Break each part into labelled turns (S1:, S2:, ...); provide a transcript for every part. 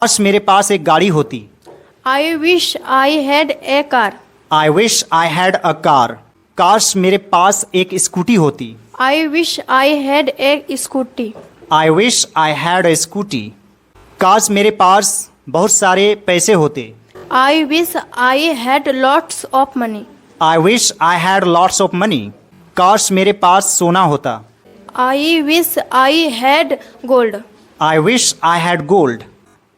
S1: काश मेरे पास एक गाड़ी होती।
S2: I wish I had a car.
S1: I wish I had a car. काश मेरे पास एक स्कूटी होती।
S2: I wish I had a scooty.
S1: I wish I had a scooty. काश मेरे पास बहुत सारे पैसे होते।
S2: I wish I had lots of money.
S1: I wish I had lots of money. काश मेरे पास सोना होता।
S2: I wish I had gold.
S1: I wish I had gold.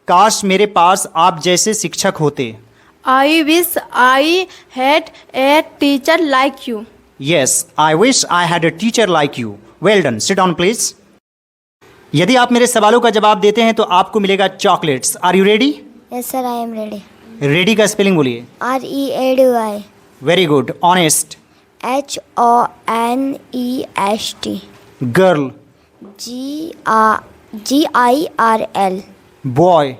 S1: काश मेरे पास आप जैसे शिक्षक होते।
S2: I wish I had a teacher like you.
S1: Yes, I wish I had a teacher like you. Well done, seat down please. यदि आप मेरे सवालों का जवाब देते हैं तो आपको मिलेगा chocolates. Are you ready?
S3: Yes, sir, I am ready.
S1: Ready का स्पेलिंग बोलिए।
S3: READY.
S1: Very good. Honest.
S3: HONEST.
S1: Girl.
S3: GIRL.
S1: Boy.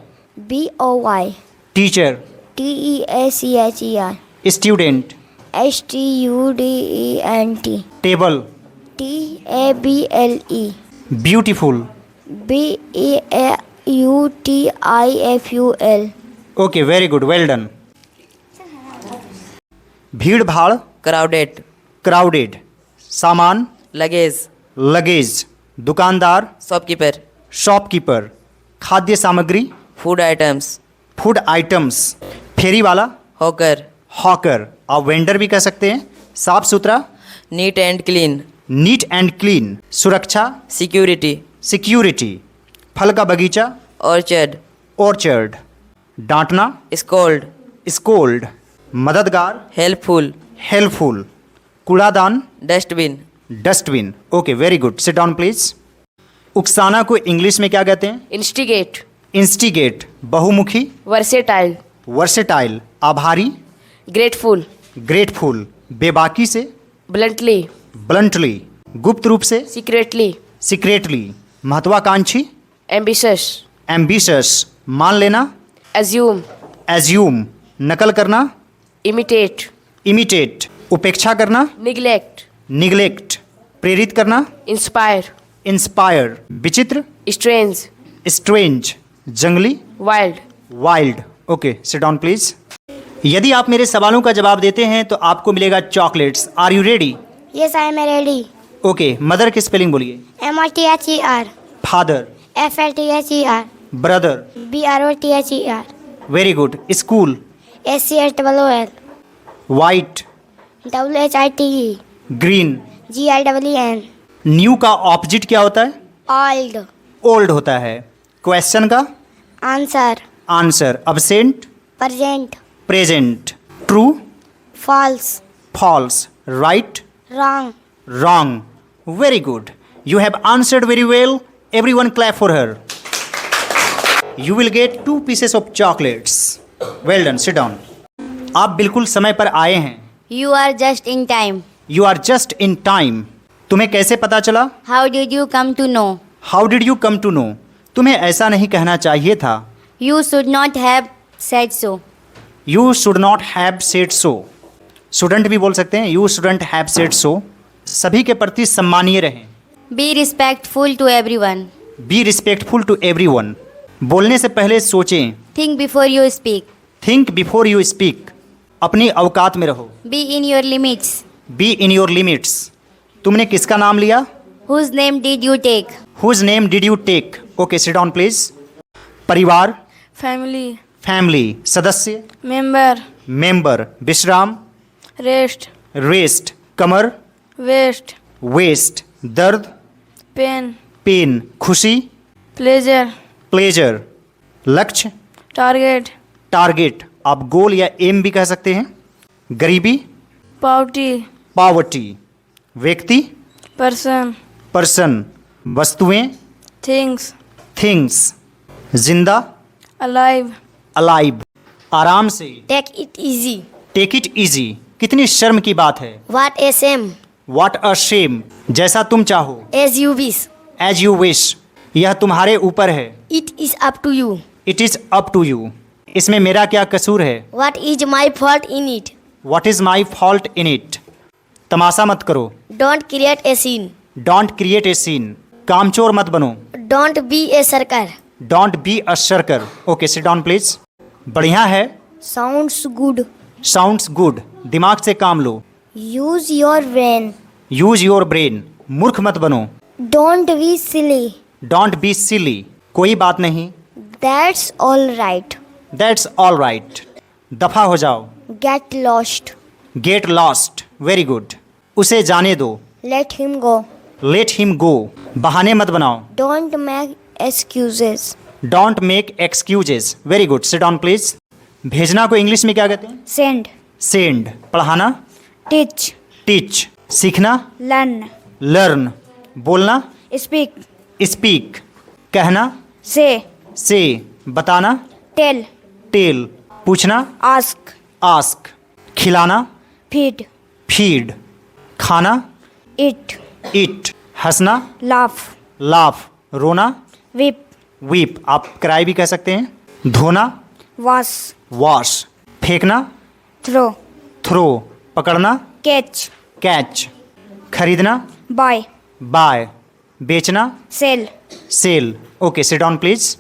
S3: BOY.
S1: Teacher.
S3: TEACHER.
S1: Student.
S3: STUDENT.
S1: Table.
S3: TABLE.
S1: Beautiful.
S3: BEAUTIFUL.
S1: Okay, very good, well done. भीड़ भाड़।
S4: crowded,
S1: crowded. सामान।
S4: luggage,
S1: luggage. दुकानदार।
S4: shopkeeper,
S1: shopkeeper. खाद्य सामग्री।
S4: food items,
S1: food items. फेरी वाला।
S4: hawker,
S1: hawker. आप vendor भी कह सकते हैं। साफ सुथरा।
S4: neat and clean,
S1: neat and clean. सुरक्षा।
S4: security,
S1: security. फल का बगीचा।
S4: orchard,
S1: orchard. डांटना।
S4: scold,
S1: scold. मददगार।
S4: helpful,
S1: helpful. कूड़ादान।
S4: dustbin,
S1: dustbin. Okay, very good, seat down please. उकसाना को इंग्लिश में क्या कहते हैं?
S2: Instigate.
S1: इंस्टिगेट। बहुमुखी।
S2: Versatile.
S1: वर्सेटाइल। आभारी।
S2: Grateful.
S1: ग्रेटफुल। बेबाकी से।
S2: Bluntly.
S1: ब्लंटली। गुप्त रूप से।
S2: Secretly.
S1: सीक्रेटली। महत्वाकांक्षी।
S2: Ambitious.
S1: एम्बिशस। मान लेना।
S2: Assume.
S1: एज्यूम। नकल करना।
S2: Imitate.
S1: इमिटेट। उपेक्षा करना।
S2: Neglect.
S1: निग्लेक्ट। प्रेरित करना।
S2: Inspire.
S1: इंस्पायर। विचित्र।
S2: Strange.
S1: स्ट्रेंज। जंगली।
S2: Wild.
S1: Wild. Okay, sit down please. यदि आप मेरे सवालों का जवाब देते हैं तो आपको मिलेगा chocolates. Are you ready?
S3: Yes, I am ready.
S1: Okay, mother की स्पेलिंग बोलिए।
S3: MRTHER.
S1: Father.
S3: FLTHER.
S1: Brother.
S3: BROTHER.
S1: Very good. School.
S3: SCHOOL.
S1: White.
S3: WHITE.
S1: Green.
S3: GLEN.
S1: New का ऑपोजिट क्या होता है?
S3: Old.
S1: ओल्ड होता है। क्वेश्चन का
S3: Answer.
S1: Answer. Absent.
S3: Present.
S1: Present. True.
S3: False.
S1: False. Right.
S3: Wrong.
S1: wrong. Very good. You have answered very well. Everyone clap for her. You will get 2 pieces of chocolates. Well done. Sit down. आप बिल्कुल समय पर आए हैं।
S3: You are just in time.
S1: You are just in time. तुम्हें कैसे पता चला?
S3: How did you come to know?
S1: How did you come to know? तुम्हें ऐसा नहीं कहना चाहिए था।
S3: You should not have said so.
S1: You should not have said so. Shouldn't भी बोल सकते हैं। You shouldn't have said so. सभी के प्रति सम्मानीय रहें।
S3: Be respectful to everyone.
S1: Be respectful to everyone. बोलने से पहले सोचें।
S3: Think before you speak.
S1: Think before you speak. अपनी औकात में रहो।
S3: Be in your limits.
S1: Be in your limits. तुमने किसका नाम लिया?
S3: Whose name did you take?
S1: Whose name did you take? Okay, sit down please. परिवार।
S2: Family.
S1: Family. सदस्य।
S2: Member.
S1: Member. विश्राम।
S2: Rest.
S1: Rest. कमर।
S2: Waist.
S1: Waist. दर्द।
S2: Pain.
S1: पेन। खुशी।
S2: Pleasure.
S1: Pleasure. लक्ष्य।
S2: Target.
S1: टारगेट। आप गोल या एम भी कह सकते हैं। गरीबी।
S2: Poverty.
S1: पावर्टी। व्यक्ति।
S2: Person.
S1: पर्सन। वस्तुएं।
S2: Things.
S1: थिंग्स। जिंदा।
S2: Alive.
S1: अलाइव। आराम से।
S3: Take it easy.
S1: Take it easy. कितनी शर्म की बात है।
S3: What a shame.
S1: What a shame. जैसा तुम चाहो।
S3: As you wish.
S1: As you wish. यह तुम्हारे ऊपर है।
S3: It is up to you.
S1: It is up to you. इसमें मेरा क्या कसूर है।
S3: What is my fault in it?
S1: What is my fault in it. तमाशा मत करो।
S3: Don't create a scene.
S1: Don't create a scene. कामचोर मत बनो।
S3: Don't be a sucker.
S1: Don't be a sucker. Okay, sit down please. बढ़िया है.
S3: Sounds good.
S1: Sounds good. दिमाग से काम लो.
S3: Use your brain.
S1: Use your brain. मूर्ख मत बनो.
S3: Don't be silly.
S1: Don't be silly. कोई बात नहीं.
S3: That's all right.
S1: That's all right. दफा हो जाओ.
S3: Get lost.
S1: Get lost. Very good. उसे जाने दो.
S3: Let him go.
S1: Let him go. बहाने मत बनाओ.
S3: Don't make excuses.
S1: Don't make excuses. Very good. Seat down please. भेजना को इंग्लिश में क्या कहते हैं?
S3: Send.
S1: सेंड. पढ़ाना.
S3: Teach.
S1: टीच. सीखना.
S3: Learn.
S1: लर्न. बोलना.
S3: Speak.
S1: स्पीक. कहना.
S3: Say.
S1: से. बताना.
S3: Tell.
S1: टेल. पूछना.
S3: Ask.
S1: आस्क. खिलाना.
S3: Feed.
S1: फीड. खाना.
S3: Eat.
S1: इट. हंसना.
S3: Laugh.
S1: लाफ. रोना.
S3: Weep.
S1: वीप. आप क्राई भी कह सकते हैं. धोना.
S3: Wash.
S1: वॉश. फेंकना.
S3: Throw.
S1: थ्रो. पकड़ना.
S3: Catch.
S1: कैच. खरीदना.
S3: Buy.
S1: बाय. बेचना.
S3: Sell.
S1: Sell. Okay, sit down please.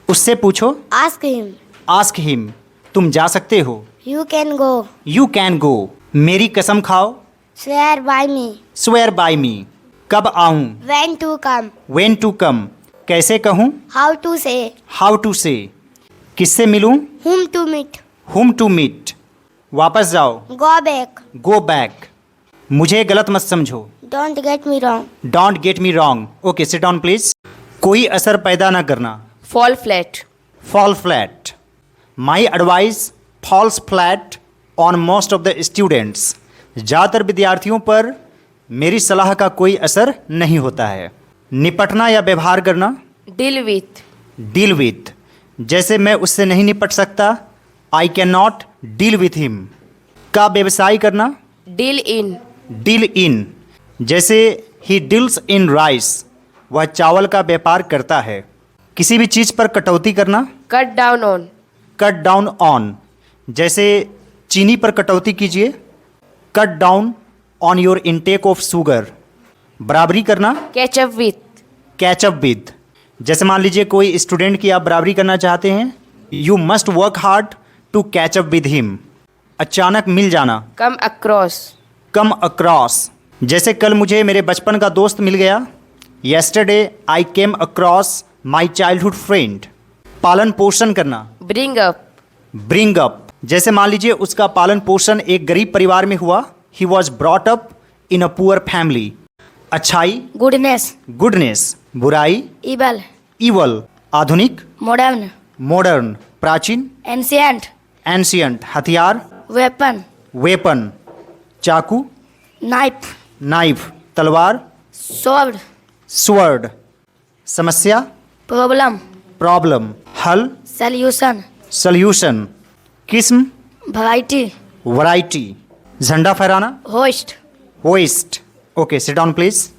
S1: उससे पूछो.
S3: Ask him.
S1: Ask him. तुम जा सकते हो.
S3: You can go.
S1: You can go. मेरी कसम खाओ.
S3: Swear by me.
S1: Swear by me. कब आऊं.
S3: When to come.
S1: When to come. कैसे कहूं.
S3: How to say.
S1: How to say. किससे मिलूं.
S3: Whom to meet.
S1: Whom to meet. वापस जाओ.
S3: Go back.
S1: Go back. मुझे गलत मत समझो.
S3: Don't get me wrong.
S1: Don't get me wrong. Okay, sit down please. कोई असर पैदा ना करना.
S4: Fall flat.
S1: Fall flat. My advice falls flat on most of the students. ज़्यादातर विद्यार्थियों पर मेरी सलाह का कोई असर नहीं होता है. निपटना या व्यवहार करना.
S4: Deal with.
S1: Deal with. जैसे मैं उससे नहीं निपट सकता. I can not deal with him. का व्यवसाय करना.
S4: Deal in.
S1: Deal in. जैसे ही डील्स इन राइस. वह चावल का व्यापार करता है. किसी भी चीज़ पर कटौती करना.
S4: Cut down on.
S1: Cut down on. जैसे चीनी पर कटौती कीजिए. Cut down on your intake of sugar. बराबरी करना.
S4: Catch up with.
S1: Catch up with. जैसे मान लीजिए कोई स्टूडेंट की आप बराबरी करना चाहते हैं. You must work hard to catch up with him. अचानक मिल जाना.
S4: Come across.
S1: Come across. जैसे कल मुझे मेरे बचपन का दोस्त मिल गया. Yesterday I came across my childhood friend. पालन पोषण करना.
S4: Bring up.
S1: Bring up. जैसे मान लीजिए उसका पालन पोषण एक गरीब परिवार में हुआ. He was brought up in a poor family. अच्छाई.
S3: Goodness.
S1: गुडनेस. बुराई.
S3: Evil.
S1: इवल. आधुनिक.
S3: Modern.
S1: मॉडर्न. प्राचीन.
S3: Ancient.
S1: एंशियंट. हथियार.
S3: Weapon.
S1: वेपन. चाकू.
S3: Knife.
S1: नाइफ. तलवार.
S3: Sword.
S1: स्वर्ड. समस्या.
S3: Problem.
S1: प्रॉब्लम. हल.
S3: Solution.
S1: सॉल्यूशन. किस्म.
S3: Variety.
S1: वैरायटी. झंडा फहराना.
S3: Hoist.
S1: Hoist. Okay, sit down please.